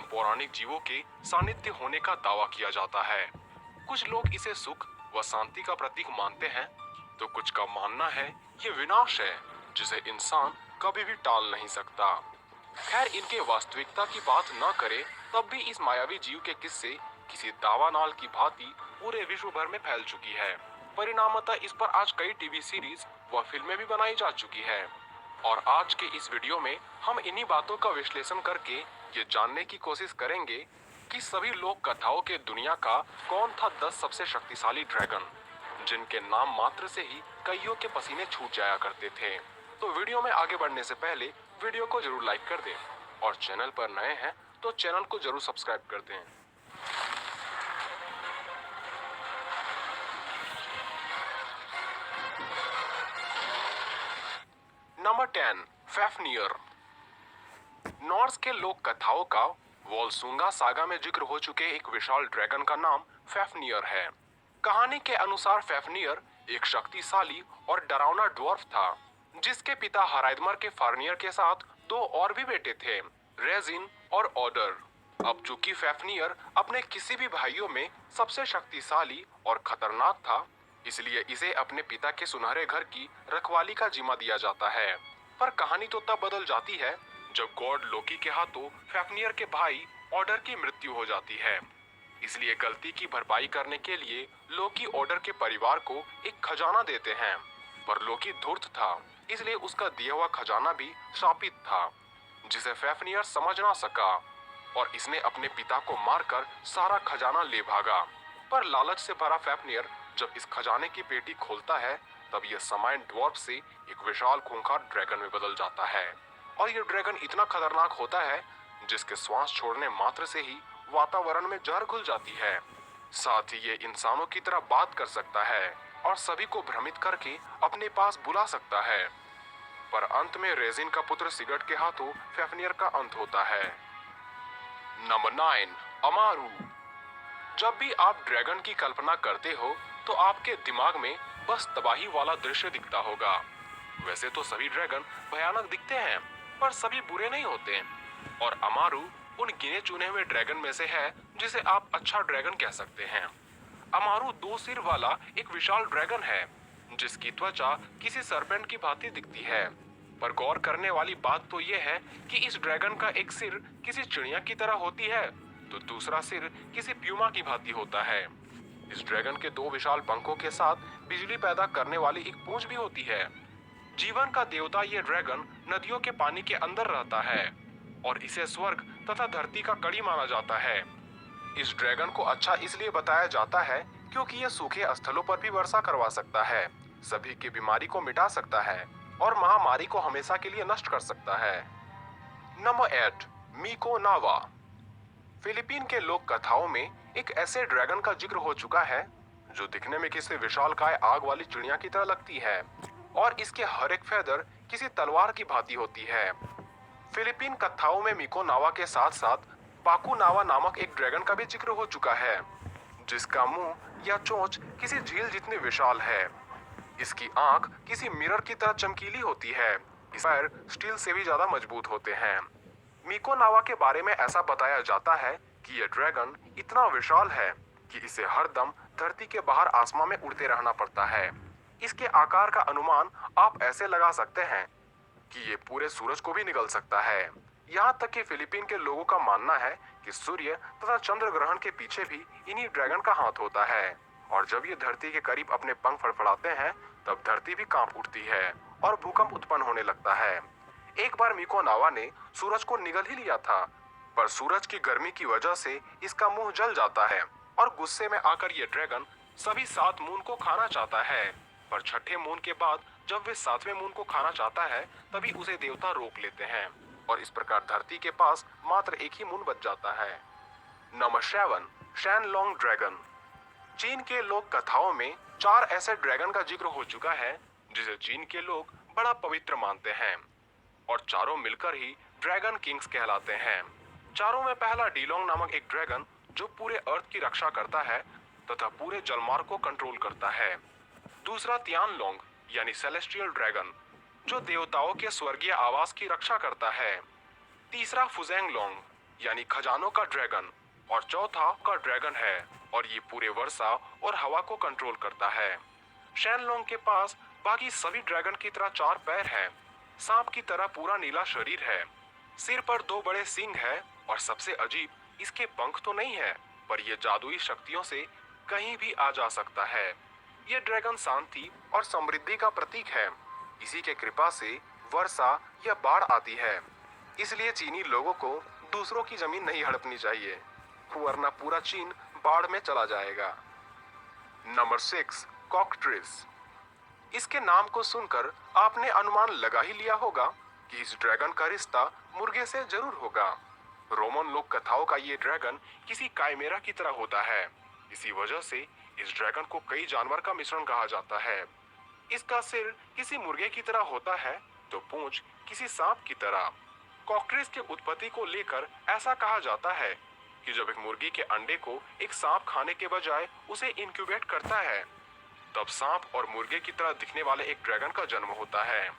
पौराणिक जीवों के सानिध्य होने का दावा किया जाता है। कुछ लोग इसे सुख व शांति का प्रतीक मानते हैं, तो कुछ का मानना है ये विनाश है जिसे इंसान कभी भी टाल नहीं सकता। खैर, इनके वास्तविकता की बात न करें तब भी इस मायावी जीव के किस्से किसी दावानाल की भांति पूरे विश्व भर में फैल चुकी है। परिणामतः इस पर आज कई टीवी सीरीज व फिल्में भी बनाई जा चुकी है। और आज के इस वीडियो में हम इन्हीं बातों का विश्लेषण करके ये जानने की कोशिश करेंगे कि सभी लोक कथाओं के दुनिया का कौन था 10 सबसे शक्तिशाली ड्रैगन, जिनके नाम मात्र से ही कईयों के पसीने छूट जाया करते थे। तो वीडियो में आगे बढ़ने से पहले वीडियो को जरूर लाइक कर दें और चैनल पर नए हैं तो चैनल को जरूर सब्सक्राइब कर दें। नंबर 10, फैफनियर। नॉर्स के लोक कथाओं का वोलसूंगा सागा में जिक्र हो चुके एक विशाल ड्रैगन का नाम फैफनियर है। कहानी के अनुसार फैफनियर एक शक्तिशाली और डरावना ड्वार्फ था, जिसके पिता हराइदमर के फार्नियर के साथ 2 और भी बेटे थे, रेजिन और ऑर्डर। अब चूंकि फैफनियर अपने किसी भी भाइयों में सबसे शक्तिशाली और खतरनाक था, इसलिए इसे अपने पिता के सुनहरे घर की रखवाली का जिम्मा दिया जाता है। पर कहानी तो तब बदल जाती है जब गॉड लोकी के हाथों फैफनियर के भाई ऑर्डर की मृत्यु हो जाती है। इसलिए गलती की भरपाई करने के लिए लोकी ऑर्डर के परिवार को एक खजाना देते हैं, पर लोकी धूर्त था, इसलिए उसका दिया हुआ खजाना भी शापित था, जिसे फैफनियर समझ ना सका और इसने अपने पिता को मारकर सारा खजाना ले भागा। पर लालच से भरा फैफनियर जब इस खजाने की पेटी खोलता है, तब यह समाइन ड्वार्फ से एक विशाल खूंखार ड्रैगन में बदल जाता है। और यह ड्रैगन इतना खतरनाक होता है जिसके श्वास छोड़ने मात्र से ही वातावरण में जहर घुल जाती है। साथ ही ये इंसानों की तरह बात कर सकता है और सभी को भ्रमित करके अपने पास बुला सकता है। पर अंत में रेजिन का पुत्र सिगर्ट के हाथों फैफनियर का अंत होता है। नंबर 9, अमारू। जब भी आप ड्रैगन की कल्पना करते हो तो आपके दिमाग में बस तबाही वाला दृश्य दिखता होगा। वैसे तो सभी ड्रैगन भयानक दिखते हैं, पर सभी बुरे नहीं होते। और अमारू उन गिने चुने हुए ड्रैगन में से है जिसे आप अच्छा ड्रैगन कह सकते हैं। अमारू 2 सिर वाला एक विशाल ड्रैगन है, जिसकी त्वचा किसी सर्पेंट की भांति दिखती है। पर गौर करने वाली बात तो यह है कि इस ड्रैगन का एक सिर किसी चिड़िया की तरह होती है, तो दूसरा सिर किसी प्यूमा की भांति होता है। इस ड्रैगन के 2 विशाल पंखों के साथ बिजली पैदा करने वाली एक पूंछ भी होती है। जीवन का देवता ये ड्रैगन नदियों के पानी के अंदर रहता है और इसे स्वर्ग तथा धरती का कड़ी माना जाता है। इस ड्रैगन को अच्छा इसलिए बताया जाता है क्योंकि यह सूखे स्थलों पर भी वर्षा करवा सकता है, सभी की बीमारी को मिटा सकता है और महामारी को हमेशा के लिए नष्ट कर सकता है। नंबर 8, मीको नावा। फिलीपीन के लोक कथाओं में एक ऐसे ड्रैगन का जिक्र हो चुका है जो दिखने में किसी विशालकाय आग वाली चिड़िया की तरह लगती है और इसके हर एक फेदर किसी तलवार की भांति होती है। फिलीपीन कथाओं में मीको नावा के साथ साथ पाकू नावा नामक एक ड्रैगन का भी जिक्र हो चुका है, जिसका मुंह या चोंच किसी झील जितनी विशाल है। इसकी आंख किसी मिरर की तरह चमकीली होती है, इसके पैर स्टील से भी ज्यादा मजबूत होते हैं। मीको नावा के बारे में ऐसा बताया जाता है कि यह ड्रैगन इतना विशाल है कि इसे हर दम धरती के बाहर आसमान में उड़ते रहना पड़ता है। इसके आकार का अनुमान आप ऐसे लगा सकते हैं कि ये पूरे सूरज को भी निगल सकता है। यहाँ तक कि फिलीपीन के लोगों का मानना है कि सूर्य तथा चंद्र ग्रहण के पीछे भी इन्हीं ड्रैगन का हाथ होता है और जब ये धरती के करीब अपने पंख फड़फड़ाते हैं तब धरती भी कांप उठती है और भूकंप उत्पन्न होने लगता है। एक बार मीको नावा ने सूरज को निगल ही लिया था, पर सूरज की गर्मी की वजह से इसका मुंह जल जाता है और गुस्से में आकर ये ड्रैगन सभी 7 मून को खाना चाहता है। पर छठे मून के बाद जब वे 7वें मून को खाना चाहता है तभी उसे देवता रोक लेते हैं और इस प्रकार धरती के पास मात्र एक ही मून बच जाता है। Number 7, Shenlong dragon. चीन के लोक कथाओं में 4 ऐसे ड्रैगन का जिक्र हो चुका है जिसे चीन के लोग बड़ा पवित्र मानते हैं और चारों मिलकर ही ड्रैगन किंग्स कहलाते हैं। चारों में पहला डीलोंग नामक एक ड्रैगन जो पूरे अर्थ की रक्षा करता है तथा पूरे जलमार्ग को कंट्रोल करता है। दूसरा तियानलोंग यानी सेलेस्टियल ड्रैगन जो देवताओं के स्वर्गीय आवास की रक्षा करता है। तीसरा फुजेंगलोंग यानी खजानों का ड्रैगन, और चौथा का ड्रैगन है और ये पूरे वर्षा और हवा को कंट्रोल करता है। शैनलोंग के पास बाकी सभी ड्रैगन की तरह 4 पैर हैं, सांप की तरह पूरा नीला शरीर है, सिर पर 2 बड़े सींग है और सबसे अजीब इसके पंख तो नहीं है, पर ये जादुई शक्तियों से कहीं भी आ जा सकता है। ये ड्रैगन शांति और समृद्धि का प्रतीक है। इसी के कृपा से वर्षा या बाढ़ आती है। इसलिए चीनी लोगों को दूसरों की जमीन नहीं हड़पनी चाहिए, वरना पूरा चीन बाढ़ में चला जाएगा। नंबर 6, कॉकट्रिस। इसके नाम को सुनकर आपने अनुमान लगा ही लिया होगा कि इस ड्रैगन का रिश्ता मुर्गे से जरूर होगा। रोमन लोक कथाओं का ये ड्रैगन किसी काइमेरा की तरह होता है। इसी वजह से इस ड्रैगन को कई जानवर का मिश्रण कहा जाता है। इसका सिर किसी मुर्गे की तरह होता है तो पूंछ किसी सांप की तरह। कॉकट्रिस के उत्पत्ति को लेकर ऐसा कहा जाता है कि जब एक मुर्गी के अंडे को एक सांप खाने के बजाय उसे इंक्यूबेट करता है, तब सांप और मुर्गे की तरह दिखने वाले एक ड्रैगन का जन्म होता है।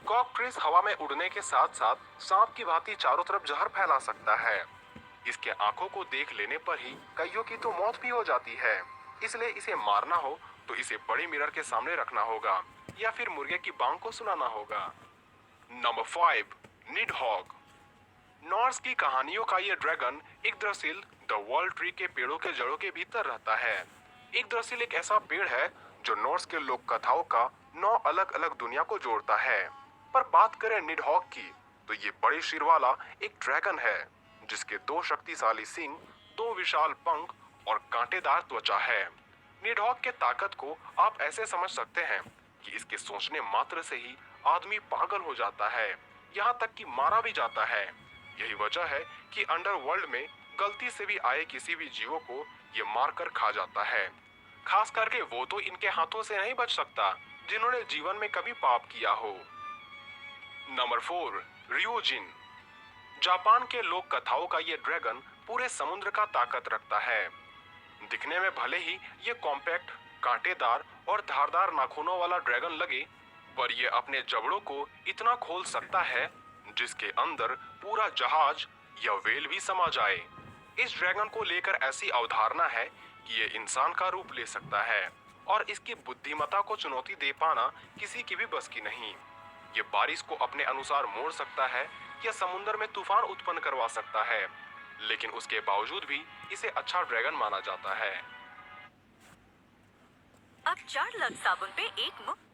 कॉकट्रिस हवा में उड़ने के साथ साथ सांप की भांति चारों तरफ जहर फैला सकता है। इसके आंखों को देख लेने पर ही कईयों की तो मौत भी हो जाती है। इसलिए इसे मारना हो तो इसे बड़े मिरर के सामने रखना होगा या फिर मुर्गे की बांग को सुनाना होगा। नंबर 5, निडहॉग। नॉर्स की कहानियों का ये ड्रैगन एक दरअसल द वर्ल्ड ट्री के पेड़ों के जड़ों के भीतर रहता है। एक दरअसल एक ऐसा पेड़ है जो नॉर्स के लोक कथाओं का 9 अलग अलग दुनिया को जोड़ता है। पर बात करें निडहॉग की तो ये बड़े सिर वाला एक ड्रैगन है जिसके 2 शक्तिशाली सींग, 2 विशाल पंख और कांटेदार त्वचा है। निडहॉग के ताकत को आप ऐसे समझ सकते हैं कि इसके सोचने मात्र से ही आदमी पागल हो जाता है, यहाँ तक कि मारा भी जाता है। यही वजह है कि अंडरवर्ल्ड में गलती से भी आए किसी भी जीवों को ये मारकर खा जाता है। खास करके वो तो इनके हाथों से नहीं बच सकता जिन्होंने जीवन में कभी पाप किया हो। नंबर 4, रियोजिन। जापान के लोक कथाओं का ये ड्रैगन पूरे समुद्र का ताकत रखता है। दिखने में भले ही ये कॉम्पैक्ट, कांटेदार और धारदार नाखूनों वाला ड्रैगन लगे, पर ये अपने जबड़ों को इतना खोल सकता है जिसके अंदर पूरा जहाज या व्हेल भी समा जाए। इस ड्रैगन को लेकर ऐसी अवधारणा है कि ये इंसान का रूप ले सकता है और इसकी बुद्धिमत्ता को चुनौती दे पाना किसी की भी बस की नहीं। ये बारिश को अपने अनुसार मोड़ सकता है या समुद्र में तूफान उत्पन्न करवा सकता है, लेकिन उसके बावजूद भी इसे अच्छा ड्रैगन माना जाता है। अब 4 लक्स साबुन पे 1 मुफ्त